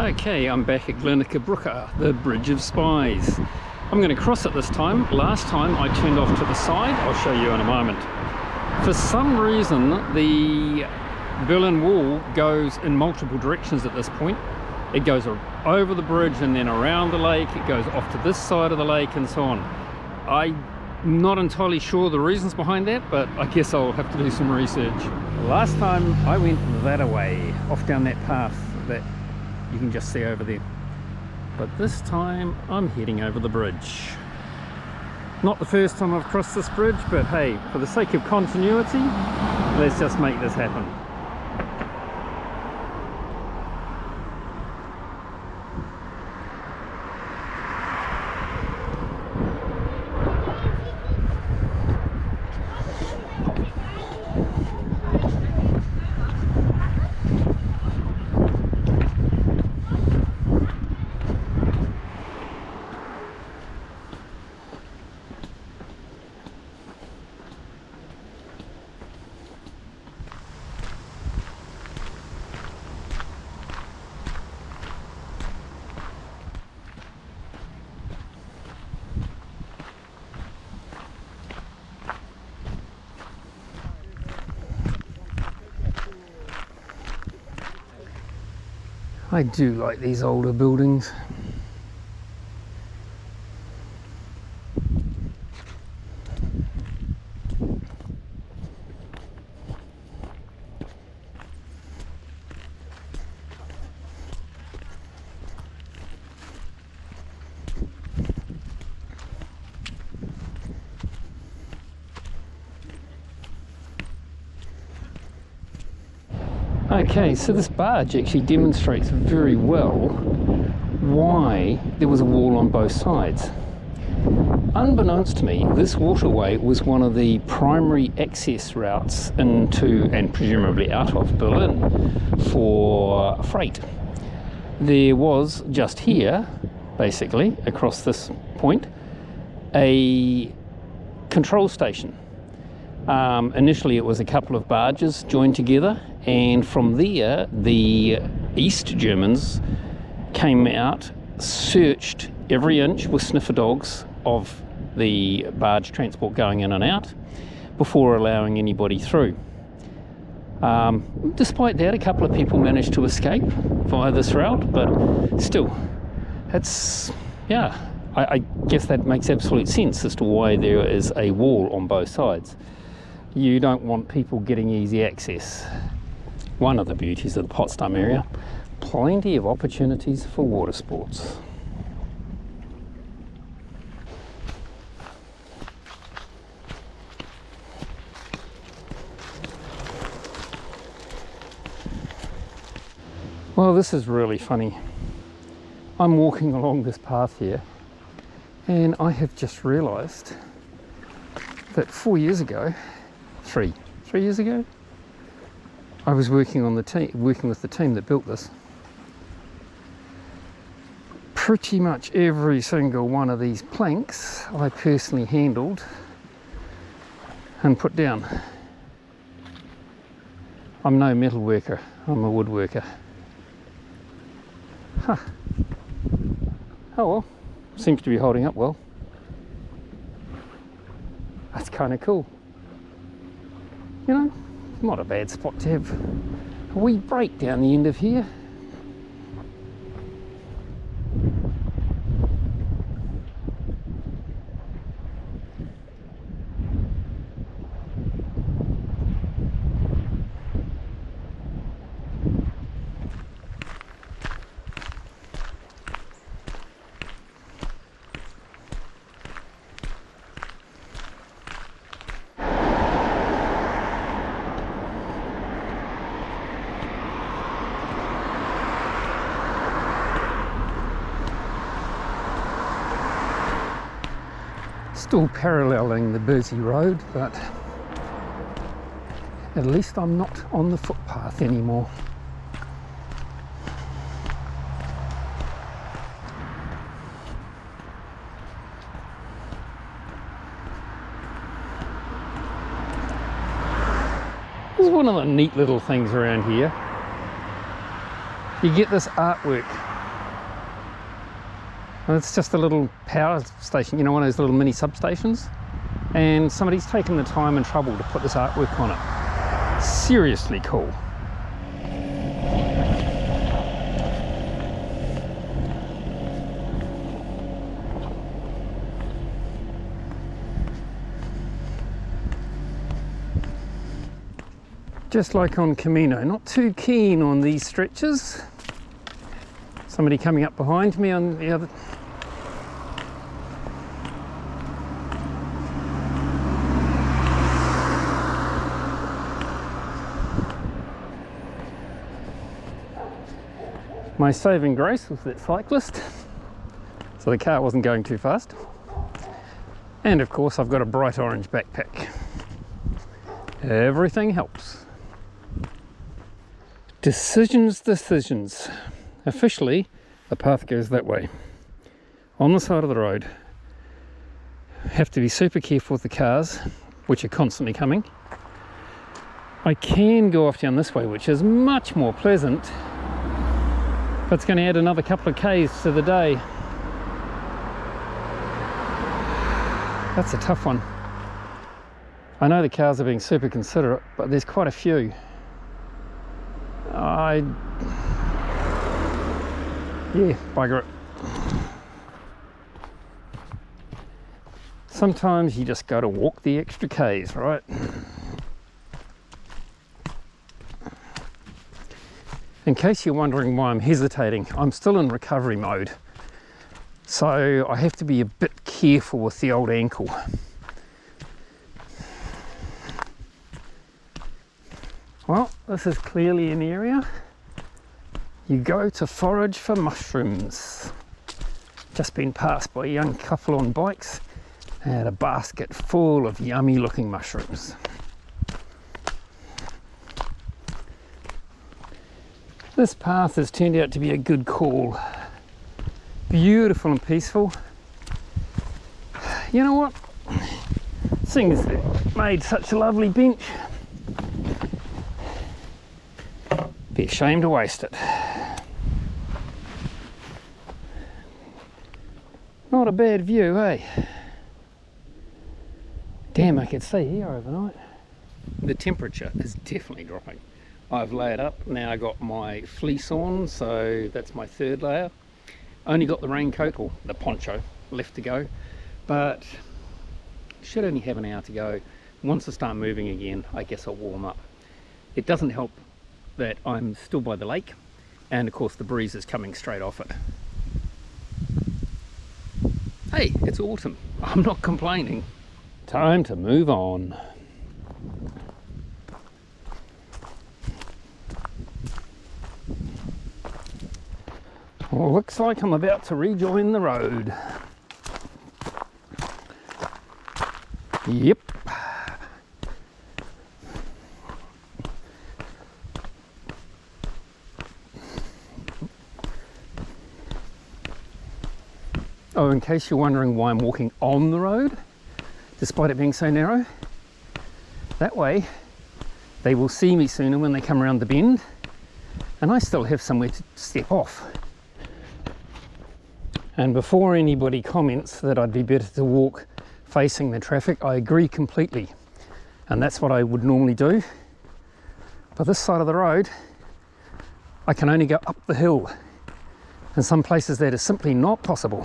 Okay, I'm back at Glienicke Brücke, the Bridge of Spies. I'm going to cross it this time. Last time I turned off to the side. I'll show you in a moment. For some reason, the Berlin Wall goes in multiple directions at this point. It goes over the bridge and then around the lake. It goes off to this side of the lake and so on. I'm not entirely sure the reasons behind that, but I guess I'll have to do some research. Last time I went that way, off down that path that you can just see over there. But this time I'm heading over the bridge. Not the first time I've crossed this bridge, but hey, for the sake of continuity, let's just make this happen. I do like these older buildings. Okay, so this barge actually demonstrates very well why there was a wall on both sides. Unbeknownst to me, this waterway was one of the primary access routes into and presumably out of Berlin for freight. There was just here, basically, across this point, a control station. Initially it was a couple of barges joined together, and from there the East Germans came out, searched every inch with sniffer dogs of the barge transport going in and out before allowing anybody through. Despite that, a couple of people managed to escape via this route, but still, it's, yeah, I guess that makes absolute sense as to why there is a wall on both sides. You don't want people getting easy access. One of the beauties of the Potsdam area, plenty of opportunities for water sports. Well, this is really funny. I'm walking along this path here, and I have just realised that 4 years ago, three years ago, I was working with the team that built this. Pretty much every single one of these planks I personally handled and put down. I'm no metal worker, I'm a woodworker. Huh. Oh well, seems to be holding up well. That's kind of cool. You know, not a bad spot to have a wee break down the end of here. Still paralleling the busy road, but at least I'm not on the footpath anymore. This is one of the neat little things around here. you get this artwork. And it's just a little power station, you know, one of those little mini substations. And somebody's taken the time and trouble to put this artwork on it. Seriously cool. Just like on Camino, not too keen on these stretches. Somebody coming up behind me on the other. My saving grace was that cyclist, so the car wasn't going too fast. And of course I've got a bright orange backpack. Everything helps. Decisions. Officially, the path goes that way. On the side of the road. Have to be super careful with the cars, which are constantly coming. I can go off down this way, which is much more pleasant, but it's going to add another couple of Ks to the day. That's a tough one. I know the cars are being super considerate, but there's quite a few. Yeah, bugger it. Sometimes you just got to walk the extra Ks, right? In case you're wondering why I'm hesitating, I'm still in recovery mode. So I have to be a bit careful with the old ankle. Well, this is clearly an area you go to forage for mushrooms. Just been passed by a young couple on bikes and had a basket full of yummy looking mushrooms. This path has turned out to be a good call. Beautiful and peaceful. You know what? Things made such a lovely bench. Be a shame to waste it. Not a bad view, eh? Damn, I could stay here overnight. The temperature is definitely dropping. I've layered up, now I got my fleece on, so that's my third layer. Only got the raincoat, or the poncho, left to go, but should only have an hour to go. Once I start moving again, I guess I'll warm up. It doesn't help that I'm still by the lake, and of course the breeze is coming straight off it. Hey, it's autumn. I'm not complaining. Time to move on. Well, looks like I'm about to rejoin the road. Yep. Oh, in case you're wondering why I'm walking on the road, despite it being so narrow, that way they will see me sooner when they come around the bend, and I still have somewhere to step off. And before anybody comments that I'd be better to walk facing the traffic, I agree completely, and that's what I would normally do. But this side of the road, I can only go up the hill. In some places that is simply not possible.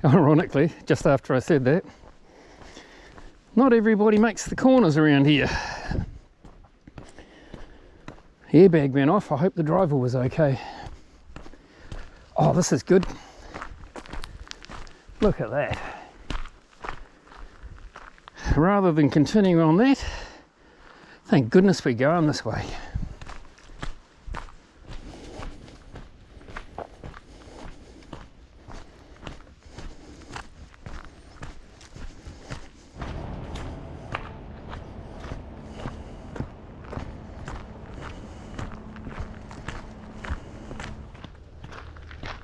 Ironically, just after I said that, not everybody makes the corners around here. Airbag went off. I hope the driver was okay. Oh, this is good. Look at that. Rather than continuing on that, thank goodness we're going this way.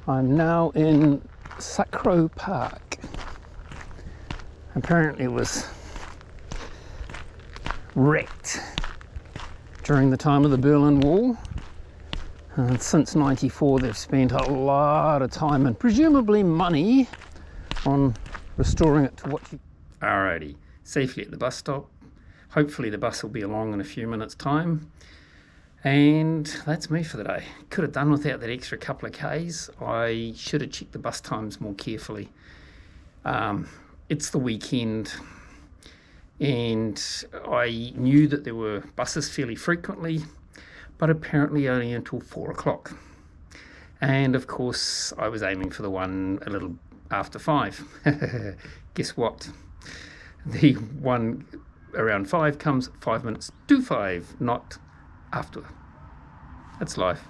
I'm now in Sacrow Park. Apparently it was wrecked during the time of the Berlin Wall. And since '94 they've spent a lot of time and presumably money on restoring it to what you... Alrighty, safely at the bus stop. Hopefully the bus will be along in a few minutes' time. And that's me for the day. Could have done without that extra couple of Ks. I should have checked the bus times more carefully. It's the weekend, and I knew that there were buses fairly frequently, but apparently only until 4 o'clock. And of course, I was aiming for the one a little after 5. Guess what? The one around 5 comes 5 minutes to 5, not after. That's life.